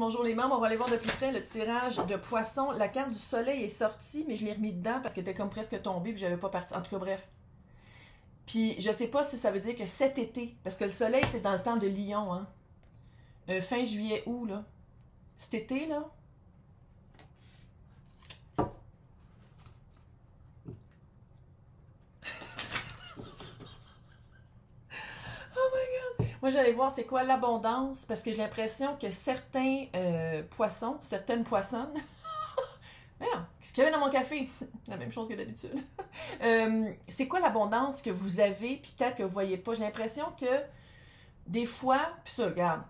Bonjour les membres, on va aller voir de plus près le tirage de poisson. La carte du soleil est sortie, mais je l'ai remis dedans parce qu'elle était comme presque tombée puis j'avais pas parti. En tout cas, bref. Puis je sais pas si ça veut dire que cet été, parce que le soleil c'est dans le temps de Lion, hein. Fin juillet, août, là. Cet été, là. Oh my god! Moi, j'allais voir c'est quoi l'abondance, parce que j'ai l'impression que certains poissons, certaines poissonnes. Merde, qu'est-ce qu'il y avait dans mon café? La même chose que d'habitude. C'est quoi l'abondance que vous avez, puis peut-être que vous voyez pas? J'ai l'impression que des fois, puis ça, regarde,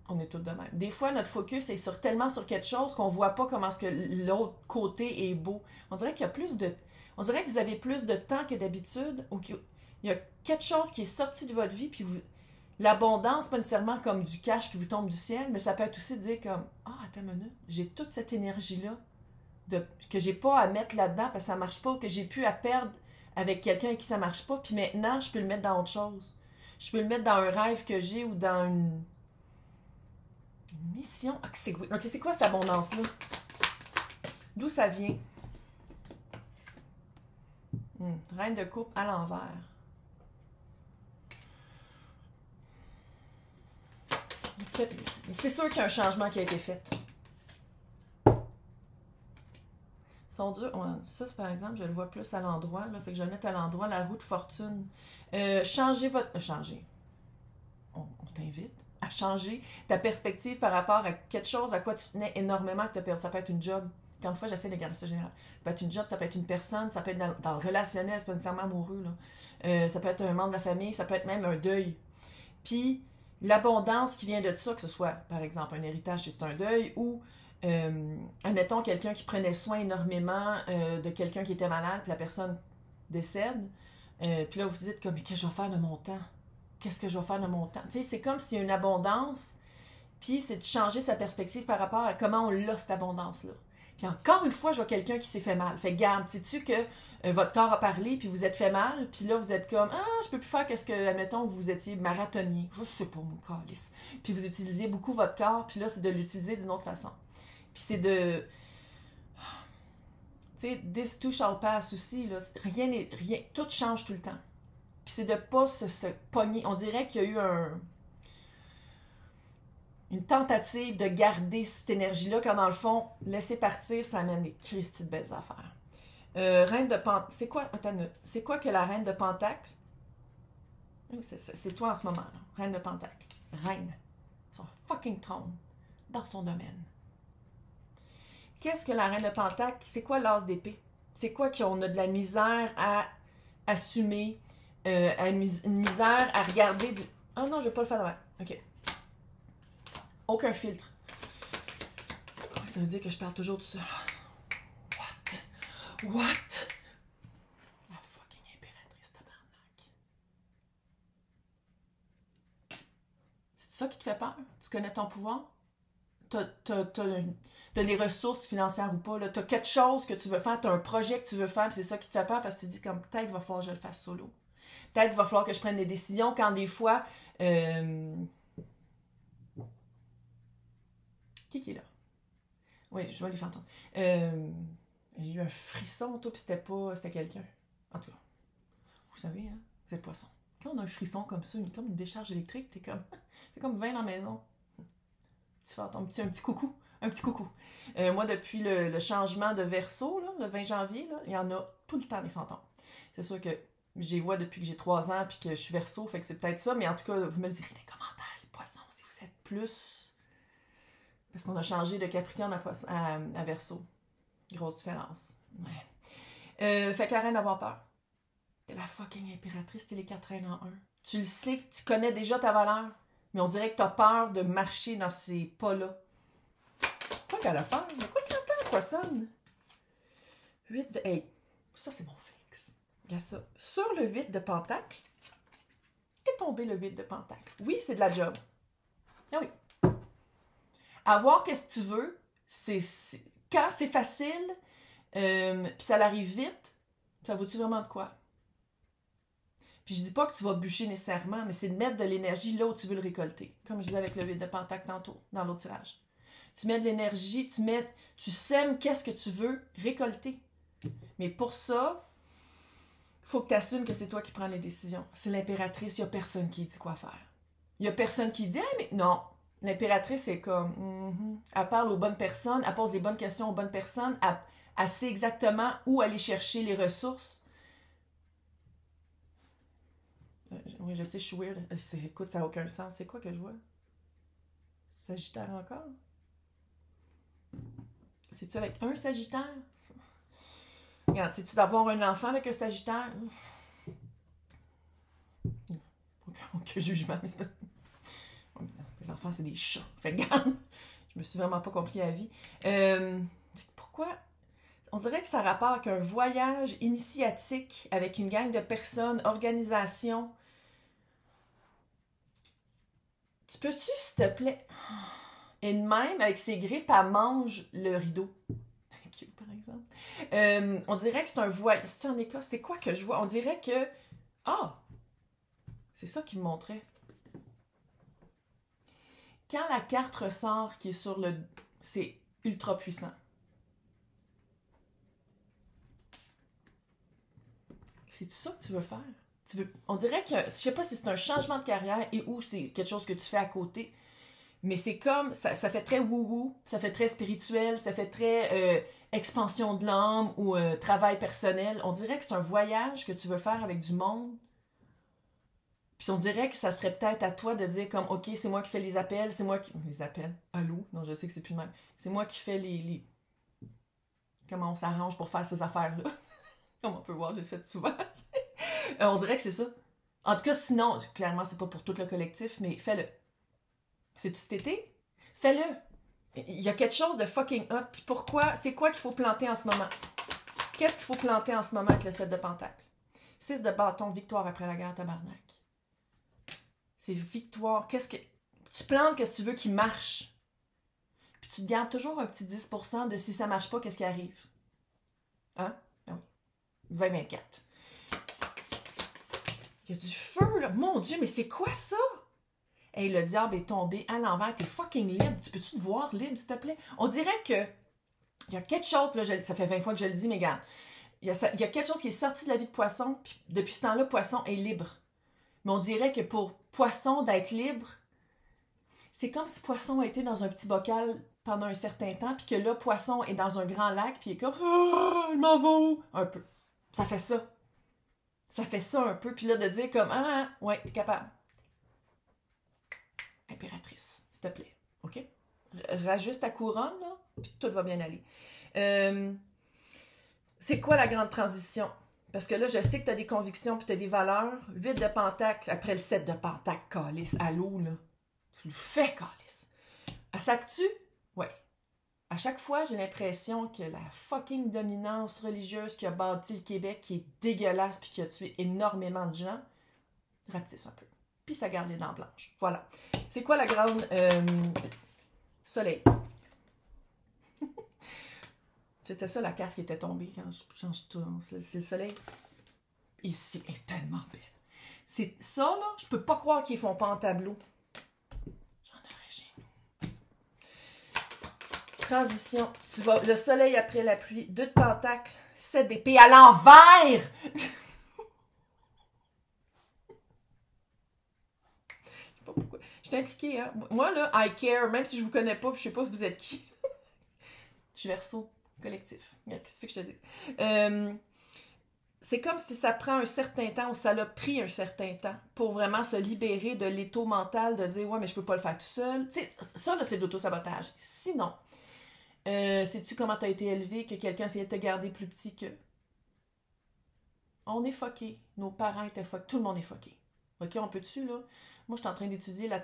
on est tous de même. Des fois, notre focus est tellement sur quelque chose qu'on voit pas comment est-ce que l'autre côté est beau. On dirait qu'il y a plus de... On dirait que vous avez plus de temps que d'habitude, ou qu'il y a quelque chose qui est sorti de votre vie, puis vous... L'abondance, pas nécessairement comme du cash qui vous tombe du ciel, mais ça peut être aussi de dire comme « Ah, attends une minute, j'ai toute cette énergie-là que j'ai pas à mettre là-dedans parce que ça marche pas, ou que j'ai pu à perdre avec quelqu'un avec qui ça marche pas, puis maintenant, je peux le mettre dans autre chose. Je peux le mettre dans un rêve que j'ai ou dans une mission. Ah, c'est quoi cette abondance-là? D'où ça vient? Reine de coupe à l'envers. C'est sûr qu'il y a un changement qui a été fait. Ils sont durs. Ouais, ça, par exemple, je le vois plus à l'endroit. Fait que je vais le mettre à l'endroit, la roue de fortune. Changez votre... Changer. On t'invite à changer ta perspective par rapport à quelque chose à quoi tu tenais énormément que tu as perdu. Ça peut être une job. Quand une fois, j'essaie de garder ça général. Ça peut être une job, ça peut être une personne, ça peut être dans le relationnel, c'est pas nécessairement amoureux. Là. Ça peut être un membre de la famille, ça peut être même un deuil. Puis, l'abondance qui vient de ça, que ce soit, par exemple, un héritage, c'est un deuil, ou, admettons, quelqu'un qui prenait soin énormément de quelqu'un qui était malade, puis la personne décède, puis là, vous vous dites, comme, mais qu'est-ce que je vais faire de mon temps? Qu'est-ce que je vais faire de mon temps? Tu sais, c'est comme s'il y a une abondance, puis c'est de changer sa perspective par rapport à comment on l'a, cette abondance-là. Puis encore une fois, je vois quelqu'un qui s'est fait mal. Fait garde, sais-tu que votre corps a parlé, puis vous êtes fait mal, puis là, vous êtes comme, ah, je peux plus faire qu'est-ce que, admettons, vous étiez marathonnier. Je sais pas, mon calice. Puis vous utilisiez beaucoup votre corps, puis là, c'est de l'utiliser d'une autre façon. Puis c'est de... Tu sais, this too shall pass aussi, là. Rien, tout change tout le temps. Puis c'est de pas se pogner. On dirait qu'il y a eu une tentative de garder cette énergie-là, quand dans le fond, laisser partir, ça amène des Christy de belles affaires. Reine de Pentacle. C'est quoi? Attends, c'est quoi que la Reine de Pentacle? C'est toi en ce moment, là. Reine de Pentacle. Reine. Son fucking trône. Dans son domaine. Qu'est-ce que la Reine de Pentacle? C'est quoi l'as d'épée? C'est quoi qu'on a de la misère à assumer? Une misère à regarder du... Oh non, je vais pas le faire demain. OK. Aucun filtre. Ça veut dire que je parle toujours tout seul. What? La fucking impératrice tabarnak. C'est ça qui te fait peur? Tu connais ton pouvoir? T'as des ressources financières ou pas? T'as quelque chose que tu veux faire, t'as un projet que tu veux faire, puis c'est ça qui te fait peur parce que tu te dis comme peut-être il va falloir que je le fasse solo. Peut-être il va falloir que je prenne des décisions quand des fois... Qui est là? Oui, je vois les fantômes. J'ai eu un frisson, toi, puis c'était quelqu'un. En tout cas, vous savez, hein, vous êtes poisson. Quand on a un frisson comme ça, comme une décharge électrique, t'es comme... fait comme 20 dans la maison. Petit fantôme, un petit coucou. Un petit coucou. Moi, depuis le changement de Verseau, là, le 20 janvier, là, il y en a tout le temps des fantômes. C'est sûr que je les vois depuis que j'ai 3 ans, puis que je suis Verseau, fait que c'est peut-être ça, mais en tout cas, vous me le direz dans les commentaires, les poissons, si vous êtes plus... Parce qu'on a changé de Capricorne à Verseau. Grosse différence. Ouais. Fait que la reine d'avoir peur. T'es la fucking impératrice, t'es les 4 reines en un. Tu le sais, que tu connais déjà ta valeur, mais on dirait que t'as peur de marcher dans ces pas-là. Quoi qu'elle a peur? Mais quoi qu'elle a peur, poissonne? 8 de... Hey, ça c'est mon flex. Regarde ça. Sur le 8 de Pentacle, est tombé le 8 de Pentacle. Oui, c'est de la job. Ah oui. Avoir qu'est-ce que tu veux, quand c'est facile, puis ça arrive vite, ça vaut-tu vraiment de quoi? Puis je dis pas que tu vas bûcher nécessairement, mais c'est de mettre de l'énergie là où tu veux le récolter. Comme je disais avec le 8 de Pentacle tantôt, dans l'autre tirage. tu mets de l'énergie, tu sèmes qu'est-ce que tu veux récolter. Mais pour ça, il faut que tu assumes que c'est toi qui prends les décisions. C'est l'impératrice, il n'y a personne qui dit quoi faire. Il n'y a personne qui dit « Ah, mais non! » L'impératrice, c'est comme elle parle aux bonnes personnes, elle pose des bonnes questions aux bonnes personnes, elle sait exactement où aller chercher les ressources. Oui, je sais, je suis weird. Écoute, ça n'a aucun sens. C'est quoi que je vois? Sagittaire encore? C'est-tu avec un Sagittaire? Regarde, c'est-tu d'avoir un enfant avec un Sagittaire? Aucun jugement, mais c'est pas... Les enfants, c'est des chats. Fait que regarde, je me suis vraiment pas compliqué la vie. Pourquoi? On dirait que ça a rapport avec un voyage initiatique avec une gang de personnes, organisation. Tu peux-tu, s'il te plaît? Et de même, avec ses griffes, elle mange le rideau. Cute, par exemple. On dirait que c'est un voyage. C'est-tu en Écosse? C'est quoi que je vois? On dirait que... Ah! C'est ça qu'il me montrait. Quand la carte ressort qui est sur le... C'est ultra puissant. C'est ça que tu veux faire? On dirait que... Je sais pas si c'est un changement de carrière et ou c'est quelque chose que tu fais à côté. Mais c'est comme... Ça fait très woo-woo, ça fait très spirituel, ça fait très expansion de l'âme ou travail personnel. On dirait que c'est un voyage que tu veux faire avec du monde. Puis on dirait que ça serait peut-être à toi de dire comme, OK, c'est moi qui fais les appels, c'est moi qui... Les appels? Allô? Non, je sais que c'est plus le même. C'est moi qui fais les... Comment on s'arrange pour faire ces affaires-là? Comme on peut voir, je le fais souvent. On dirait que c'est ça. En tout cas, sinon, clairement, c'est pas pour tout le collectif, mais fais-le. C'est-tu cet été? Fais-le. Il y a quelque chose de fucking up. Puis pourquoi? C'est quoi qu'il faut planter en ce moment? Qu'est-ce qu'il faut planter en ce moment avec le 7 de Pentacle? 6 de bâton, victoire après la guerre, tabarnak. C'est victoire. Qu'est-ce que... Tu plantes qu'est-ce que tu veux qui marche. Puis tu te gardes toujours un petit 10% de si ça marche pas, qu'est-ce qui arrive. Hein? Ah oui. 2024. Il y a du feu, là. Mon Dieu, mais c'est quoi ça? Hey, le diable est tombé à l'envers. T'es fucking libre. Tu peux-tu te voir libre, s'il te plaît? On dirait que... Il y a quelque chose, là, ça fait 20 fois que je le dis, mais regarde. Il y a quelque chose qui est sorti de la vie de Poisson, puis depuis ce temps-là, Poisson est libre. Mais on dirait que pour Poisson d'être libre, c'est comme si Poisson a été dans un petit bocal pendant un certain temps, puis que là, Poisson est dans un grand lac, puis il est comme « Ah, je m'en vais où? » Un peu. Ça fait ça. Ça fait ça un peu, puis là, de dire comme « Ah, ouais, t'es capable. » Impératrice, s'il te plaît. OK? Rajuste ta couronne, là, puis tout va bien aller. C'est quoi la grande transition? Parce que là, je sais que tu as des convictions puis tu as des valeurs. 8 de Pentacle, après le 7 de Pentacle, calice, allô, là. Tu le fais, calice. À sac-tu? Ouais. À chaque fois, j'ai l'impression que la fucking dominance religieuse qui a bâti le Québec, qui est dégueulasse puis qui a tué énormément de gens, rapetisse un peu. Puis ça garde les dents blanches. Voilà. C'est quoi la grande... Soleil. C'était ça la carte qui était tombée quand je tourne. C'est le soleil. Ici, elle est tellement belle. C'est ça, là, je peux pas croire qu'ils font pas en tableau. J'en aurais chez nous. Transition. Tu vas, le soleil après la pluie. 2 de Pentacle. 7 d'épée à l'envers! Je sais pas pourquoi. Je suis impliquée, hein. Moi, là, I care. Même si je vous connais pas, je sais pas si vous êtes qui. Je suis Verseau. Collectif. Qu'est-ce que je te dis? C'est comme si ça prend un certain temps ou ça l'a pris un certain temps pour vraiment se libérer de l'étau mental de dire « Ouais, mais je peux pas le faire tout seul. » Tu sais, ça, là, c'est de l'auto-sabotage. Sinon, sais-tu comment tu as été élevé que quelqu'un essayait de te garder plus petit que... On est fucké. Nos parents étaient fuckés. Tout le monde est fucké. OK, on peut-tu, là? Moi, je suis en train d'étudier la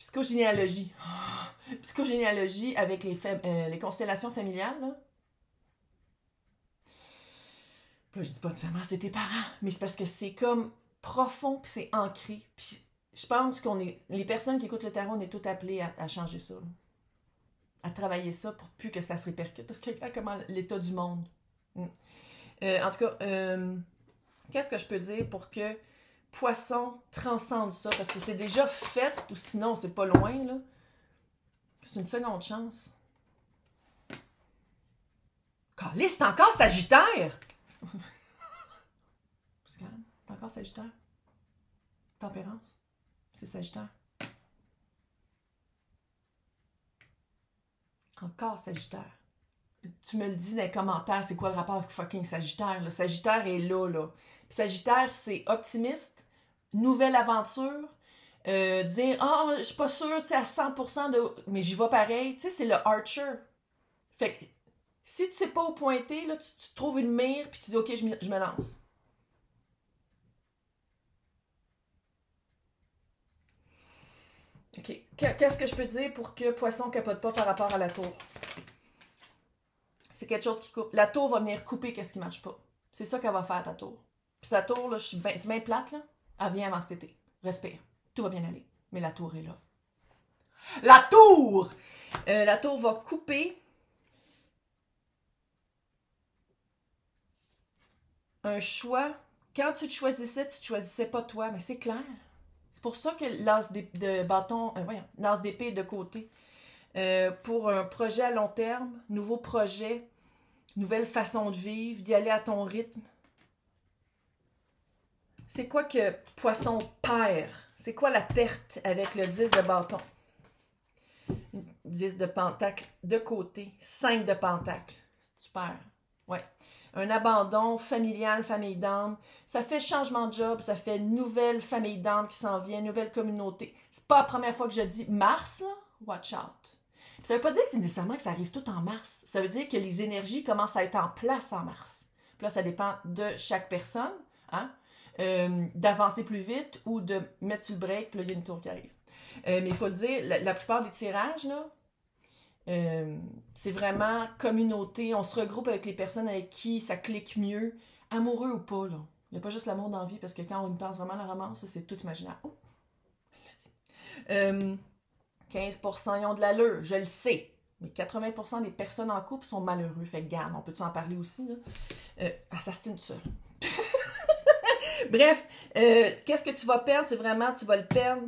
psychogénéalogie. Psychogénéalogie avec les constellations familiales, là. Puis là, je dis pas nécessairement c'est tes parents, mais c'est parce que c'est comme profond puis c'est ancré. Puis je pense qu'on est... Les personnes qui écoutent le tarot, on est toutes appelées à changer ça, là. À travailler ça pour plus que ça se répercute. Parce que regarde comment l'état du monde. En tout cas, qu'est-ce que je peux dire pour que Poisson transcende ça, parce que c'est déjà fait, ou sinon c'est pas loin, là. C'est une seconde chance. Caliste, c'est encore Sagittaire! C'est encore Sagittaire. Tempérance. C'est Sagittaire. Encore Sagittaire. Tu me le dis dans les commentaires, c'est quoi le rapport avec fucking Sagittaire? Le Sagittaire est là, là. Puis Sagittaire, c'est optimiste, nouvelle aventure, dire « Ah, je suis pas sûre, tu sais, à 100% de... mais j'y vais pareil. » Tu sais, c'est le Archer. Fait que si tu sais pas où pointer, là, tu trouves une mire, puis tu dis « Ok, je me lance. » OK. Qu'est-ce que je peux dire pour que Poisson capote pas par rapport à la tour? C'est quelque chose qui coupe. La tour va venir couper qu'est-ce qui marche pas. C'est ça qu'elle va faire, ta tour. Puis ta tour, là, c'est bien plate, là. Elle vient avant cet été. Respire. Tout va bien aller. Mais la tour est là. La tour! La tour va couper un choix. Quand tu te choisissais pas toi. Mais c'est clair. C'est pour ça que l'as de bâton, l'as d'épée est de côté. Pour un projet à long terme, nouveau projet, nouvelle façon de vivre, d'y aller à ton rythme. C'est quoi que Poisson perd? C'est quoi la perte avec le 10 de bâton? 10 de pentacle de côté, 5 de pentacle. Super. Ouais. Un abandon familial, famille d'âme. Ça fait changement de job, ça fait nouvelle famille d'âme qui s'en vient, nouvelle communauté. C'est pas la première fois que je dis Mars, là. Watch out. Puis ça veut pas dire que c'est nécessairement que ça arrive tout en mars. Ça veut dire que les énergies commencent à être en place en mars. Puis là, ça dépend de chaque personne, hein? D'avancer plus vite ou de mettre sur le break, puis là, il y a une tour qui arrive. Mais il faut le dire, la plupart des tirages, là, c'est vraiment communauté. On se regroupe avec les personnes avec qui ça clique mieux, amoureux ou pas, là. Il n'y a pas juste l'amour dans la vie, parce que quand on y pense vraiment à la romance, c'est tout imaginaire. Oh! 15% ils ont de l'allure, je le sais. Mais 80% des personnes en couple sont malheureux. Fait que garde, on peut-tu en parler aussi, là? Assassine tout seul. Bref, qu'est-ce que tu vas perdre? C'est vraiment, tu vas le perdre.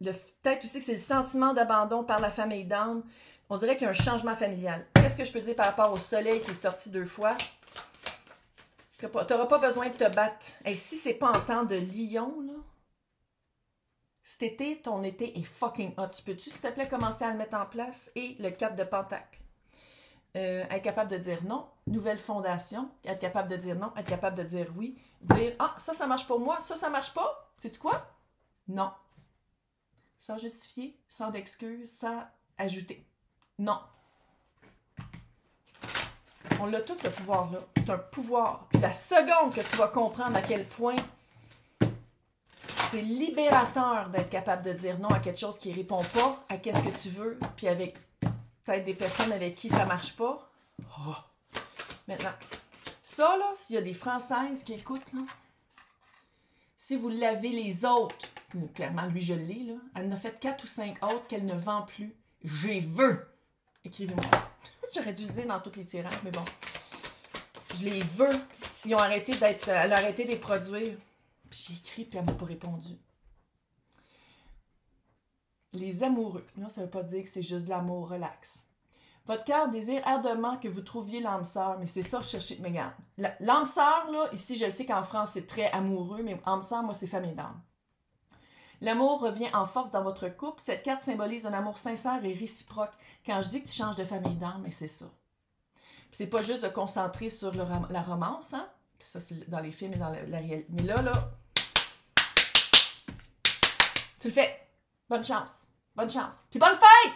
Peut-être aussi que c'est le sentiment d'abandon par la famille d'âme. On dirait qu'il y a un changement familial. Qu'est-ce que je peux dire par rapport au soleil qui est sorti 2 fois? Tu n'auras pas besoin de te battre. Et si c'est pas en temps de lion, là, cet été, ton été est fucking hot. Tu peux-tu, s'il te plaît, commencer à le mettre en place? Et le 4 de pentacle. Être capable de dire non. Nouvelle fondation. Être capable de dire non. Être capable de dire oui. Dire, ah, ça marche pour moi. Ça marche pas. Sais-tu quoi? Non. Sans justifier, sans excuses, sans ajouter. Non. On l'a tout, ce pouvoir-là. C'est un pouvoir. Puis la seconde que tu vas comprendre à quel point c'est libérateur d'être capable de dire non à quelque chose qui ne répond pas à qu'est-ce que tu veux, puis avec peut-être des personnes avec qui ça ne marche pas. Oh. Maintenant, ça, là, s'il y a des Françaises qui écoutent, là, si vous l'avez les autres, clairement, lui, je l'ai, là, elle en a fait 4 ou 5 autres qu'elle ne vend plus. Je veux. Écrivez-moi. J'aurais dû le dire dans tous les tirages, mais bon. Je les veux. S'ils ont arrêté d'être... Elle a arrêté de les produire. Puis j'ai écrit, puis elle m'a pas répondu. Les amoureux. Non, ça veut pas dire que c'est juste de l'amour, relax. Votre cœur désire ardemment que vous trouviez l'âme sœur, mais c'est ça, chercher. Mais regarde, l'âme sœur, là, ici, je sais qu'en France, c'est très amoureux, mais âme sœur, moi, c'est famille d'âme. L'amour revient en force dans votre couple. Cette carte symbolise un amour sincère et réciproque. Quand je dis que tu changes de famille d'âme, mais c'est ça. Puis c'est pas juste de concentrer sur la romance, hein? Ça, c'est dans les films et dans la réalité. Mais là, tu le fais. Bonne chance. Bonne chance. Puis bonne fête!